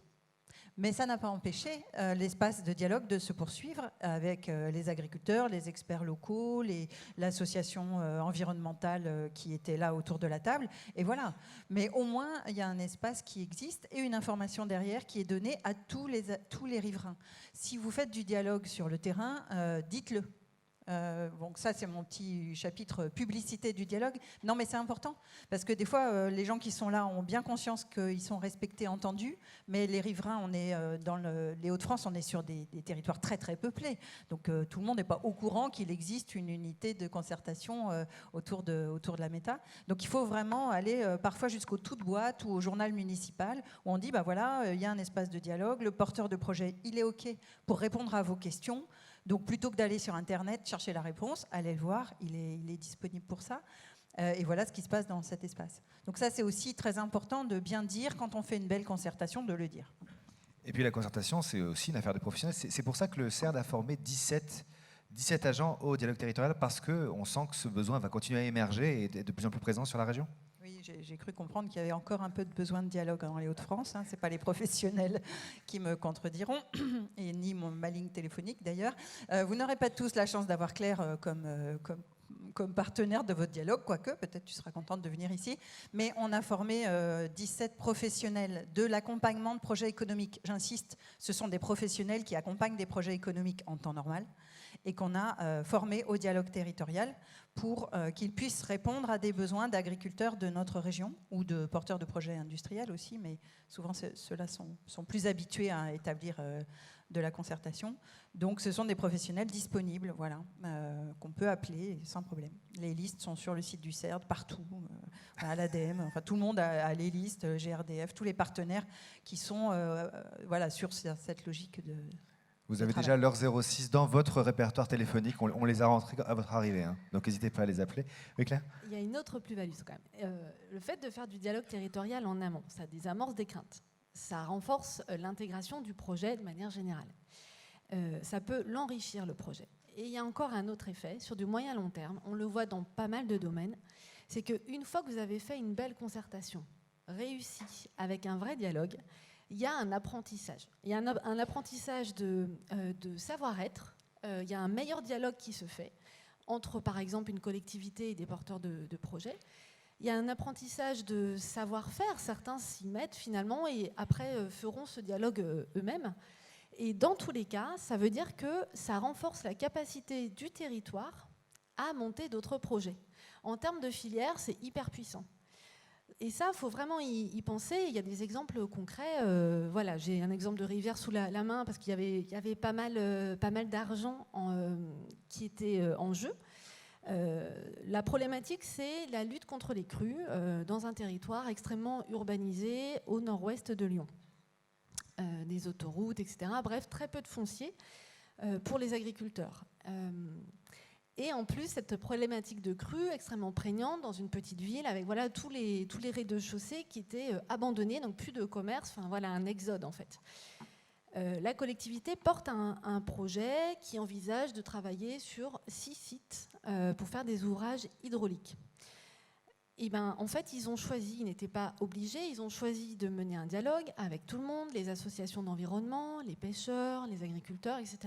Mais ça n'a pas empêché l'espace de dialogue de se poursuivre avec les agriculteurs, les experts locaux, l'association environnementale qui était là autour de la table. Et voilà. Mais au moins, il y a un espace qui existe et une information derrière qui est donnée à tous les riverains. Si vous faites du dialogue sur le terrain, dites-le. Donc ça, c'est mon petit chapitre publicité du dialogue. Non, mais c'est important, parce que des fois, les gens qui sont là ont bien conscience qu'ils sont respectés, entendus, mais les riverains, on est dans les Hauts-de-France, on est sur des territoires très, très peuplés. Donc tout le monde n'est pas au courant qu'il existe une unité de concertation autour de la méta. Donc il faut vraiment aller parfois jusqu'au tout de boîte ou au journal municipal, où on dit, bah voilà, il y a un espace de dialogue, le porteur de projet, il est OK pour répondre à vos questions. Donc plutôt que d'aller sur Internet chercher la réponse, allez le voir, il est disponible pour ça. Et voilà ce qui se passe dans cet espace. Donc ça, c'est aussi très important de bien dire, quand on fait une belle concertation, de le dire. Et puis la concertation, c'est aussi une affaire de professionnels. C'est pour ça que le CERD a formé 17 agents au dialogue territorial, parce qu'on sent que ce besoin va continuer à émerger et être de plus en plus présent sur la région. Oui, j'ai cru comprendre qu'il y avait encore un peu de besoin de dialogue dans les Hauts-de-France. Ce n'est pas les professionnels qui me contrediront, et ni ma ligne téléphonique d'ailleurs. Vous n'aurez pas tous la chance d'avoir Claire comme partenaire de votre dialogue, quoique, peut-être tu seras contente de venir ici. Mais on a formé 17 professionnels de l'accompagnement de projets économiques. J'insiste, ce sont des professionnels qui accompagnent des projets économiques en temps normal et qu'on a formés au dialogue territorial pour qu'ils puissent répondre à des besoins d'agriculteurs de notre région ou de porteurs de projets industriels aussi, mais souvent ceux-là sont plus habitués à établir de la concertation. Donc ce sont des professionnels disponibles, voilà, qu'on peut appeler sans problème. Les listes sont sur le site du CERD, partout, à l'ADEME, enfin, tout le monde a les listes, GRDF, tous les partenaires qui sont voilà, sur cette logique de... Vous avez déjà leur 06 dans votre répertoire téléphonique, on les a rentrés à votre arrivée, hein. Donc n'hésitez pas à les appeler. Oui, Claire ? Il y a une autre plus-value quand même. Le fait de faire du dialogue territorial en amont, ça désamorce des craintes. Ça renforce l'intégration du projet de manière générale. Ça peut l'enrichir, le projet. Et il y a encore un autre effet, sur du moyen long terme, on le voit dans pas mal de domaines, c'est qu'une fois que vous avez fait une belle concertation, réussie, avec un vrai dialogue, il y a un apprentissage. Il y a un apprentissage de savoir-être, il y a un meilleur dialogue qui se fait entre, par exemple, une collectivité et des porteurs de projets. Il y a un apprentissage de savoir-faire. Certains s'y mettent finalement et après feront ce dialogue eux-mêmes. Et dans tous les cas, ça veut dire que ça renforce la capacité du territoire à monter d'autres projets. En termes de filière, c'est hyper puissant. Et ça, il faut vraiment y penser. Il y a des exemples concrets. Voilà, j'ai un exemple de rivière sous la main parce qu'il y avait pas mal d'argent qui était en jeu. La problématique, c'est la lutte contre les crues dans un territoire extrêmement urbanisé au nord-ouest de Lyon. Des autoroutes, etc. Bref, très peu de foncier pour les agriculteurs. Et en plus, cette problématique de crue extrêmement prégnante dans une petite ville avec voilà, tous les rez-de-chaussée qui étaient abandonnés, donc plus de commerce, enfin voilà un exode en fait. La collectivité porte un projet qui envisage de travailler sur 6 sites pour faire des ouvrages hydrauliques. Et ben, en fait, ils ont choisi, ils n'étaient pas obligés, ils ont choisi de mener un dialogue avec tout le monde, les associations d'environnement, les pêcheurs, les agriculteurs, etc.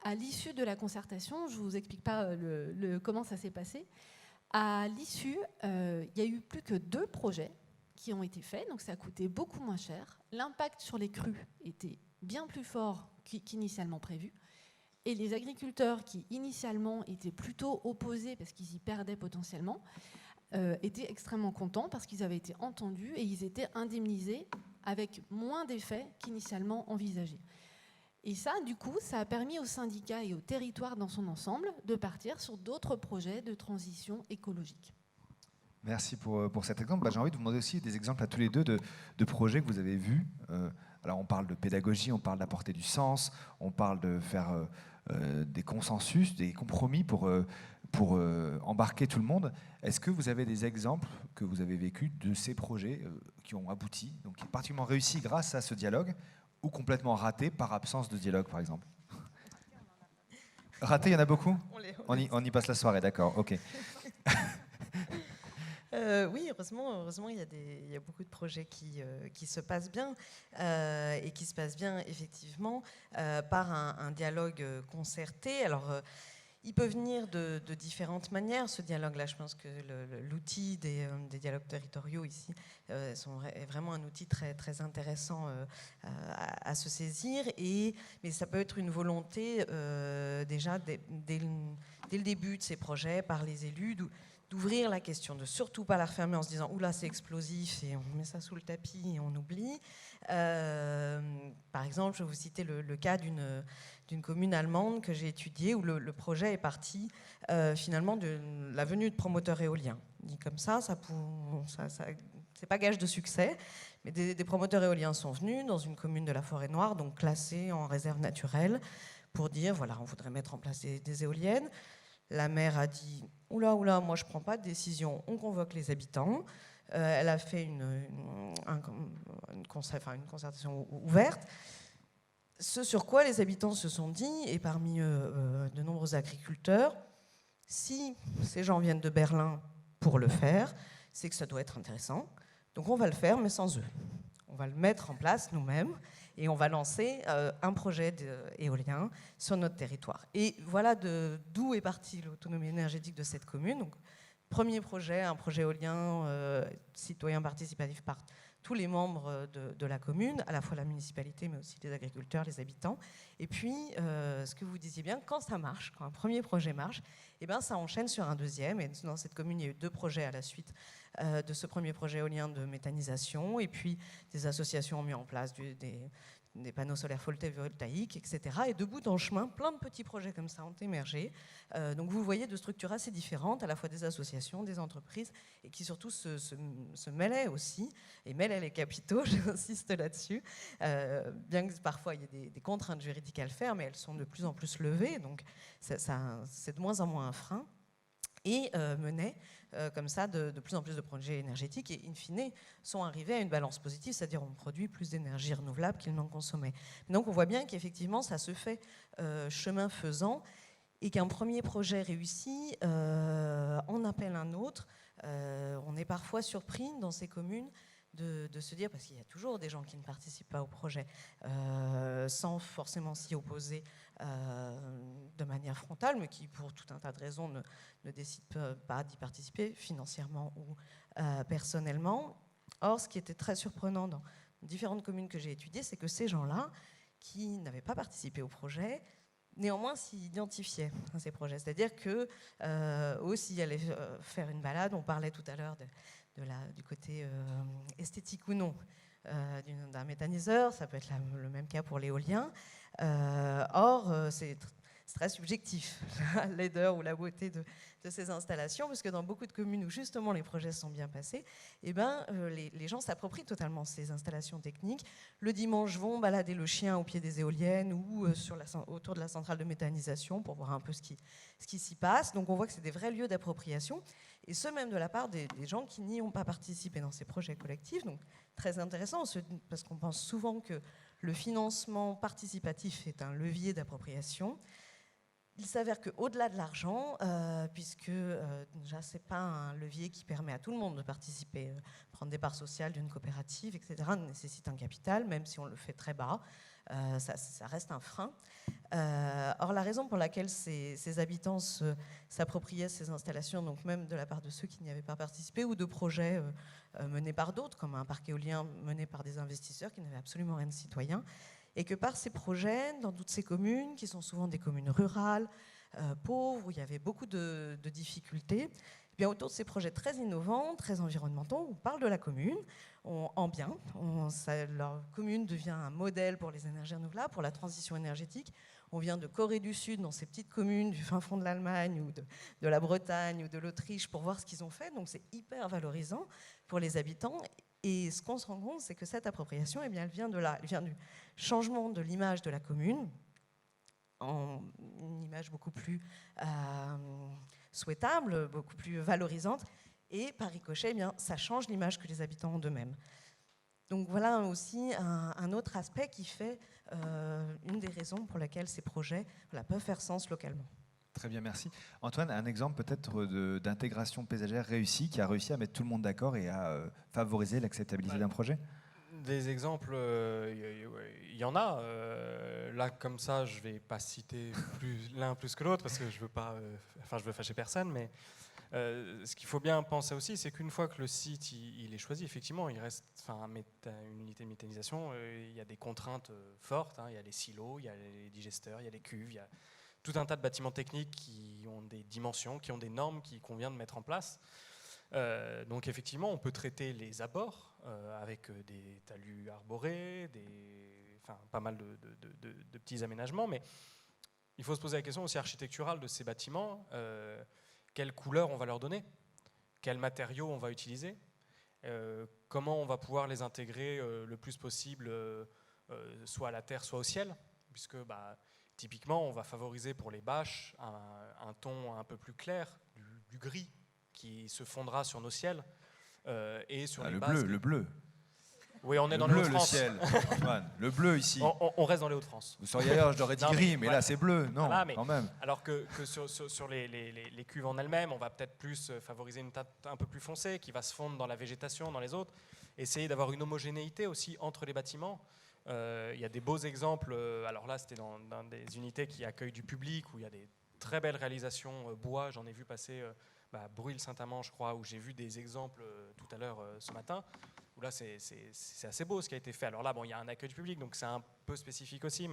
À l'issue de la concertation, je ne vous explique pas comment ça s'est passé. À l'issue, il n'y a eu plus que 2 projets qui ont été faits, donc ça a coûté beaucoup moins cher. L'impact sur les crues était bien plus fort qu'initialement prévu. Et les agriculteurs qui initialement étaient plutôt opposés parce qu'ils y perdaient potentiellement, étaient extrêmement contents parce qu'ils avaient été entendus et ils étaient indemnisés avec moins d'effets qu'initialement envisagés. Et ça, du coup, ça a permis aux syndicats et au territoire dans son ensemble de partir sur d'autres projets de transition écologique. Merci pour cet exemple. J'ai envie de vous demander aussi des exemples à tous les deux de projets que vous avez vus. Alors on parle de pédagogie, on parle d'apporter du sens, on parle de faire des consensus, des compromis pour embarquer tout le monde. Est-ce que vous avez des exemples que vous avez vécus de ces projets qui ont abouti, donc qui sont particulièrement réussis grâce à ce dialogue, ou complètement ratés par absence de dialogue, par exemple? Ratés, il y en a beaucoup? On y passe la soirée, d'accord, ok. Oui, heureusement, il y a beaucoup de projets qui se passent bien et qui se passent bien effectivement par un dialogue concerté. Alors, il peut venir de différentes manières, ce dialogue-là. Je pense que l'outil des dialogues territoriaux ici est vraiment un outil très, très intéressant à se saisir. Mais ça peut être une volonté déjà dès le début de ces projets par les élus d'ouvrir la question, de surtout pas la refermer en se disant « oula, c'est explosif » et on met ça sous le tapis et on oublie. Par exemple, je vais vous citer le cas d'une commune allemande que j'ai étudiée où le projet est parti finalement de la venue de promoteurs éoliens. Dit comme ça c'est pas gage de succès, mais des promoteurs éoliens sont venus dans une commune de la Forêt-Noire, donc classée en réserve naturelle, pour dire voilà, on voudrait mettre en place des éoliennes. La maire a dit « oula, moi je ne prends pas de décision, on convoque les habitants ». Elle a fait une concertation ouverte, ce sur quoi les habitants se sont dit, et parmi eux de nombreux agriculteurs, si ces gens viennent de Berlin pour le faire, c'est que ça doit être intéressant, donc on va le faire mais sans eux. On va le mettre en place nous-mêmes et on va lancer un projet éolien sur notre territoire. Et voilà d'où est partie l'autonomie énergétique de cette commune. Donc, premier projet, un projet éolien citoyen participatif par tous les membres de la commune, à la fois la municipalité, mais aussi les agriculteurs, les habitants. Et puis, ce que vous disiez bien, quand ça marche, quand un premier projet marche, eh ben, ça enchaîne sur un deuxième. Et dans cette commune, il y a eu 2 projets à la suite de ce premier projet éolien de méthanisation. Et puis, des associations ont mis en place des panneaux solaires photovoltaïques, etc. Et de bout en chemin, plein de petits projets comme ça ont émergé. Donc vous voyez de structures assez différentes, à la fois des associations, des entreprises, et qui surtout se mêlaient aussi, et mêlaient les capitaux, j'insiste là-dessus, bien que parfois il y ait des contraintes juridiques à le faire, mais elles sont de plus en plus levées, donc c'est de moins en moins un frein. Et menaient comme ça de plus en plus de projets énergétiques et in fine sont arrivés à une balance positive, c'est-à-dire on produit plus d'énergie renouvelable qu'ils n'en consommaient. Donc on voit bien qu'effectivement ça se fait chemin faisant et qu'un premier projet réussi en appelle un autre. On est parfois surpris dans ces communes de se dire, parce qu'il y a toujours des gens qui ne participent pas au projet sans forcément s'y opposer de manière frontale, mais qui pour tout un tas de raisons ne décident pas d'y participer financièrement ou personnellement. Or, ce qui était très surprenant dans différentes communes que j'ai étudiées, c'est que ces gens-là, qui n'avaient pas participé au projet, néanmoins s'y identifiaient à ces projets. C'est-à-dire qu'eux aussi allaient faire une balade. On parlait tout à l'heure du côté esthétique ou non d'un méthaniseur, ça peut être le même cas pour l'éolien. Or, c'est très subjectif, la laideur ou la beauté de ces installations, parce que dans beaucoup de communes où justement les projets sont bien passés, eh ben, les gens s'approprient totalement ces installations techniques. Le dimanche, vont balader le chien au pied des éoliennes ou autour de la centrale de méthanisation pour voir un peu ce qui s'y passe. Donc on voit que c'est des vrais lieux d'appropriation, et ce même de la part des gens qui n'y ont pas participé dans ces projets collectifs. Donc très intéressant, parce qu'on pense souvent que le financement participatif est un levier d'appropriation. Il s'avère qu'au-delà de l'argent, puisque déjà ce n'est pas un levier qui permet à tout le monde de participer, prendre des parts sociales d'une coopérative, etc., nécessite un capital, même si on le fait très bas, ça reste un frein. Or, la raison pour laquelle ces habitants s'appropriaient ces installations, donc même de la part de ceux qui n'y avaient pas participé, ou de projets menés par d'autres, comme un parc éolien mené par des investisseurs qui n'avaient absolument rien de citoyen, et que par ces projets, dans toutes ces communes, qui sont souvent des communes rurales, pauvres, où il y avait beaucoup de difficultés, eh bien, autour de ces projets très innovants, très environnementaux, on parle de la commune en bien. Leur commune devient un modèle pour les énergies renouvelables, pour la transition énergétique. On vient de Corée du Sud, dans ces petites communes du fin fond de l'Allemagne ou de la Bretagne ou de l'Autriche, pour voir ce qu'ils ont fait. Donc c'est hyper valorisant pour les habitants. Et ce qu'on se rend compte, c'est que cette appropriation, eh bien, elle vient de là. Elle vient du changement de l'image de la commune, en une image beaucoup plus souhaitable, beaucoup plus valorisante. Et par ricochet, eh bien, ça change l'image que les habitants ont d'eux-mêmes. Donc voilà aussi un autre aspect qui fait une des raisons pour lesquelles ces projets peuvent faire sens localement. Très bien, merci. Antoine, un exemple peut-être d'intégration paysagère réussie, qui a réussi à mettre tout le monde d'accord et à favoriser l'acceptabilité d'un projet? Des exemples, il y en a. Là, comme ça, je ne vais pas citer l'un plus que l'autre parce que je veux fâcher personne. Mais ce qu'il faut bien penser aussi, c'est qu'une fois que le site il est choisi, effectivement, il reste une unité de méthanisation. Il y a des contraintes fortes. Il y a les silos, il y a les digesteurs, il y a les cuves, il y a tout un tas de bâtiments techniques qui ont des dimensions, qui ont des normes qu'il convient de mettre en place. Donc effectivement, on peut traiter les abords avec des talus arborés, pas mal de petits aménagements, mais il faut se poser la question aussi architecturale de ces bâtiments. Quelle couleur on va leur donner? Quels matériaux on va utiliser? Comment on va pouvoir les intégrer le plus possible, soit à la terre, soit au ciel? Puisque typiquement, on va favoriser pour les bâches un ton un peu plus clair, du gris, qui se fondra sur nos ciels et sur les bases. Le bleu. Oui, on est dans les Hauts-de-France. Le ciel, Antoine. Le bleu ici. On reste dans les Hauts-de-France. Vous seriez ailleurs, je l'aurais dit gris, mais là c'est bleu. Non, voilà, mais quand même. Alors que sur les cuves en elles-mêmes, on va peut-être plus favoriser une teinte un peu plus foncée qui va se fondre dans la végétation, dans les autres. Essayer d'avoir une homogénéité aussi entre les bâtiments. Il y a des beaux exemples. Alors là, c'était dans des unités qui accueillent du public, où il y a des très belles réalisations bois. J'en ai vu passer Brûle-Saint-Amand, je crois, où j'ai vu des exemples tout à l'heure ce matin, où là, c'est assez beau ce qui a été fait. Alors là, il y a un accueil du public, donc c'est un peu spécifique aussi.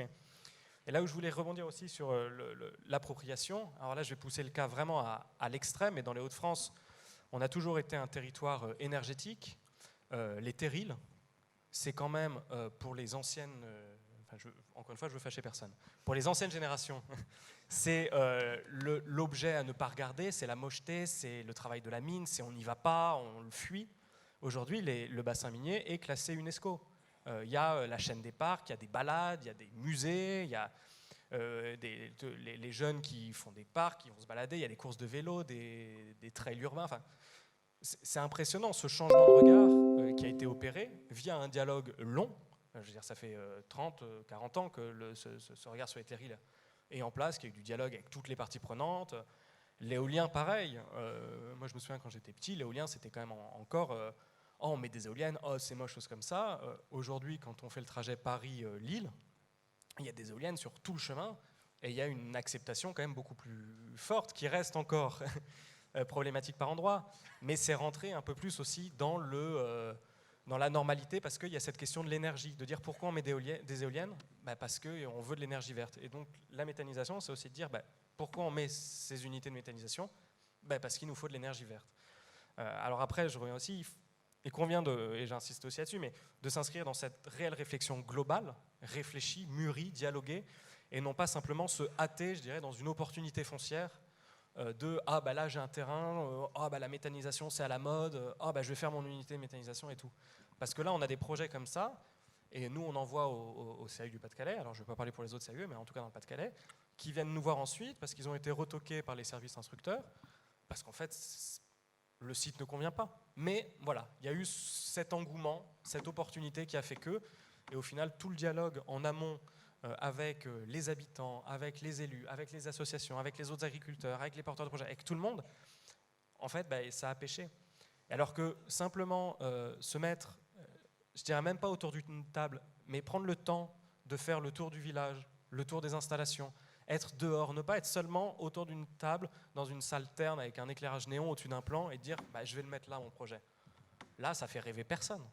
Et là où je voulais rebondir aussi sur l'appropriation, alors là, je vais pousser le cas vraiment à l'extrême, et dans les Hauts-de-France, on a toujours été un territoire énergétique. Les terrils, c'est quand même pour les anciennes, encore une fois je veux fâcher personne, pour les anciennes générations, c'est l'objet à ne pas regarder, c'est la mocheté, c'est le travail de la mine, c'est on n'y va pas, on le fuit. Aujourd'hui, le bassin minier est classé UNESCO. Il y a la chaîne des parcs, il y a des balades, il y a des musées, il y a les jeunes qui font des parcs, qui vont se balader, il y a des courses de vélo, des trails urbains. Enfin, c'est impressionnant ce changement de regard qui a été opéré via un dialogue long. Je veux dire, ça fait 30, 40 ans que ce regard sur les terrils est en place, qu'il y a eu du dialogue avec toutes les parties prenantes. L'éolien, pareil. Moi, je me souviens quand j'étais petit, l'éolien, c'était quand même encore on met des éoliennes, c'est moche, choses comme ça. Aujourd'hui, quand on fait le trajet Paris-Lille, il y a des éoliennes sur tout le chemin et il y a une acceptation quand même beaucoup plus forte qui reste encore problématique par endroit, mais c'est rentré un peu plus aussi dans la normalité parce qu'il y a cette question de l'énergie, de dire pourquoi on met des éoliennes, parce qu'on veut de l'énergie verte. Et donc la méthanisation, c'est aussi de dire pourquoi on met ces unités de méthanisation, parce qu'il nous faut de l'énergie verte. Alors après, je reviens aussi, il convient, et j'insiste aussi là-dessus, mais de s'inscrire dans cette réelle réflexion globale, réfléchie, mûrie, dialoguée, et non pas simplement se hâter, je dirais, dans une opportunité foncière là j'ai un terrain, la méthanisation c'est à la mode, je vais faire mon unité de méthanisation et tout. Parce que là on a des projets comme ça, et nous on envoie au CAU du Pas-de-Calais, alors je ne vais pas parler pour les autres CAU, mais en tout cas dans le Pas-de-Calais, qui viennent nous voir ensuite parce qu'ils ont été retoqués par les services instructeurs, parce qu'en fait le site ne convient pas. Mais voilà, il y a eu cet engouement, cette opportunité qui a fait que, et au final tout le dialogue en amont avec les habitants, avec les élus, avec les associations, avec les autres agriculteurs, avec les porteurs de projets, avec tout le monde, en fait, ça a pêché. Alors que simplement se mettre, je dirais même pas autour d'une table, mais prendre le temps de faire le tour du village, le tour des installations, être dehors, ne pas être seulement autour d'une table, dans une salle terne avec un éclairage néon au-dessus d'un plan et dire je vais le mettre là, mon projet. Là, ça fait rêver personne.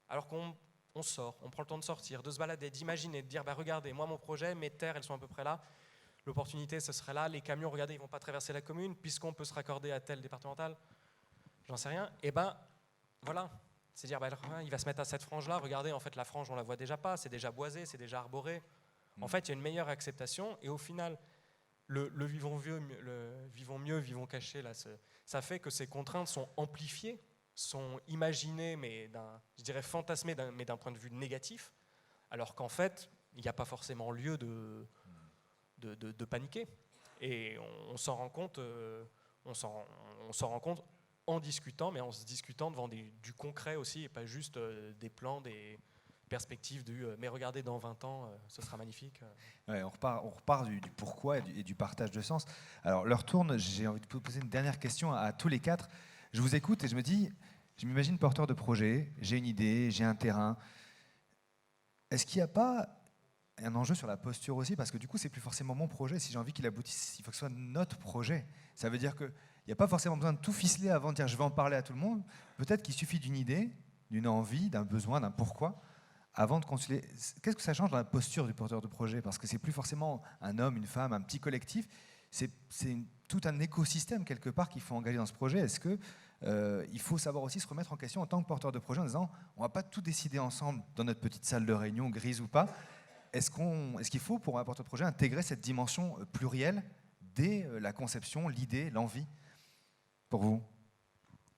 Alors qu'on sort, on prend le temps de sortir, de se balader, d'imaginer, de dire regardez, moi mon projet, mes terres elles sont à peu près là, l'opportunité ce serait là, les camions regardez ils vont pas traverser la commune puisqu'on peut se raccorder à telle départementale, j'en sais rien, et voilà, c'est dire il va se mettre à cette frange là, regardez en fait la frange on la voit déjà pas, c'est déjà boisé, c'est déjà arboré, en fait il y a une meilleure acceptation et au final le vivons mieux, vivons cachés là, ça fait que ces contraintes sont amplifiées, sont imaginées, mais je dirais fantasmées, mais d'un point de vue négatif, alors qu'en fait, il n'y a pas forcément lieu de paniquer. Et on s'en rend compte, en discutant, mais en se discutant devant du concret aussi, et pas juste des plans, perspective du mais regardez, dans 20 ans, ce sera magnifique. Ouais, on repart du pourquoi et du partage de sens. Alors, l'heure tourne, j'ai envie de vous poser une dernière question à tous les quatre. Je vous écoute et je me dis, je m'imagine porteur de projet, j'ai une idée, j'ai un terrain. Est-ce qu'il n'y a pas un enjeu sur la posture aussi? Parce que du coup, c'est plus forcément mon projet. Si j'ai envie qu'il aboutisse, il faut que ce soit notre projet. Ça veut dire qu'il n'y a pas forcément besoin de tout ficeler avant de dire je vais en parler à tout le monde. Peut-être qu'il suffit d'une idée, d'une envie, d'un besoin, d'un pourquoi, avant de consulter. Qu'est-ce que ça change dans la posture du porteur de projet? Parce que c'est plus forcément un homme, une femme, un petit collectif. C'est tout un écosystème quelque part qu'il faut engager dans ce projet. Est-ce que il faut savoir aussi se remettre en question en tant que porteur de projet en disant on ne va pas tout décider ensemble dans notre petite salle de réunion, grise ou pas. Est-ce qu'il faut pour un porteur de projet intégrer cette dimension plurielle dès la conception, l'idée, l'envie? Pour vous,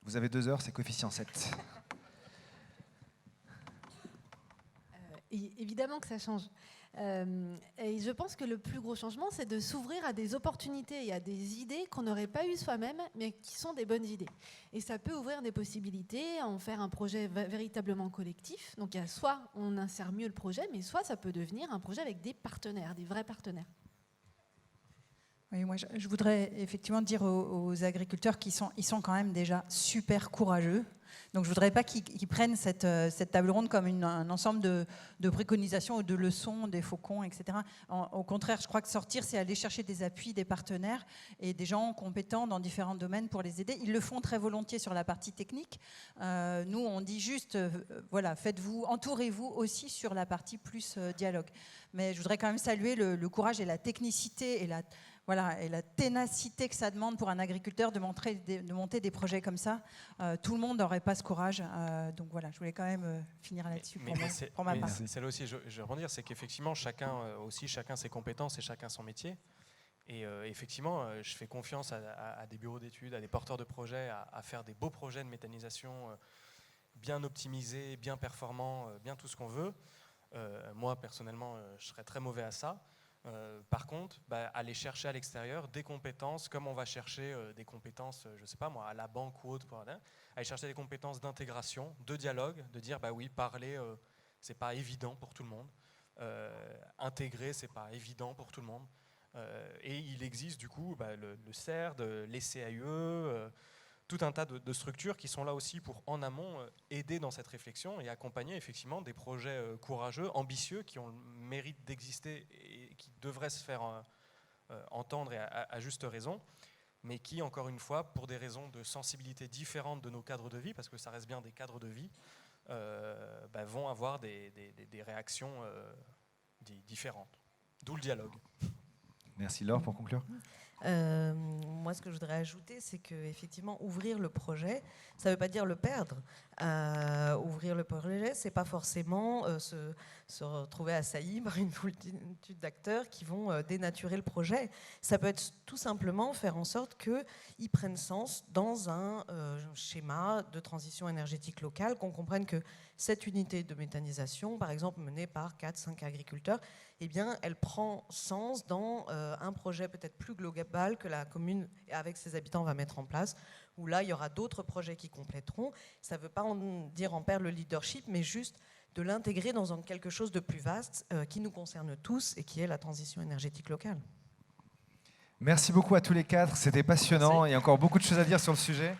vous avez 2 heures, c'est coefficient 7. Évidemment que ça change. Et je pense que le plus gros changement, c'est de s'ouvrir à des opportunités et à des idées qu'on n'aurait pas eues soi-même, mais qui sont des bonnes idées. Et ça peut ouvrir des possibilités à en faire un projet véritablement collectif. Donc soit on insère mieux le projet, mais soit ça peut devenir un projet avec des partenaires, des vrais partenaires. Oui, moi, je voudrais effectivement dire aux agriculteurs qu'ils sont quand même déjà super courageux. Donc je ne voudrais pas qu'ils prennent cette table ronde comme un ensemble de préconisations ou de leçons des faucons, etc. Au contraire, je crois que sortir, c'est aller chercher des appuis, des partenaires et des gens compétents dans différents domaines pour les aider. Ils le font très volontiers sur la partie technique. Nous, on dit juste, voilà, entourez-vous aussi sur la partie plus dialogue. Mais je voudrais quand même saluer le courage et la technicité et la ténacité que ça demande pour un agriculteur de monter des projets comme ça. Tout le monde n'aurait pas ce courage. Donc voilà, je voulais quand même finir là-dessus pour ma part. C'est là aussi, je vais rebondir, c'est qu'effectivement, chacun ses compétences et chacun son métier. Et effectivement, je fais confiance à des bureaux d'études, à des porteurs de projets, à faire des beaux projets de méthanisation bien optimisés, bien performants, bien tout ce qu'on veut. Moi, personnellement, je serais très mauvais à ça. Par contre, aller chercher à l'extérieur des compétences, comme on va chercher des compétences, je ne sais pas moi, à la banque ou autre, aller chercher des compétences d'intégration, de dialogue, de dire oui, parler, c'est pas évident pour tout le monde, intégrer, c'est pas évident pour tout le monde, et il existe du coup le CERD, les CAE, tout un tas de structures qui sont là aussi pour, en amont, aider dans cette réflexion et accompagner effectivement des projets courageux, ambitieux, qui ont le mérite d'exister et qui devraient se faire entendre et à juste raison, mais qui, encore une fois, pour des raisons de sensibilité différentes de nos cadres de vie, parce que ça reste bien des cadres de vie, vont avoir des réactions différentes. D'où le dialogue. Merci Laure, pour conclure. Moi, ce que je voudrais ajouter, c'est qu'effectivement, ouvrir le projet, ça ne veut pas dire le perdre. Ouvrir le projet, ce n'est pas forcément se retrouver assailli par une multitude d'acteurs qui vont dénaturer le projet. Ça peut être tout simplement faire en sorte qu'ils prennent sens dans un schéma de transition énergétique locale, qu'on comprenne que cette unité de méthanisation, par exemple menée par 4-5 agriculteurs, eh bien, elle prend sens dans un projet peut-être plus global que la commune, avec ses habitants, va mettre en place, où là, il y aura d'autres projets qui compléteront. Ça ne veut pas dire en perdre le leadership, mais juste de l'intégrer dans quelque chose de plus vaste qui nous concerne tous et qui est la transition énergétique locale. Merci beaucoup à tous les 4, c'était passionnant. Merci. Il y a encore beaucoup de choses à dire sur le sujet.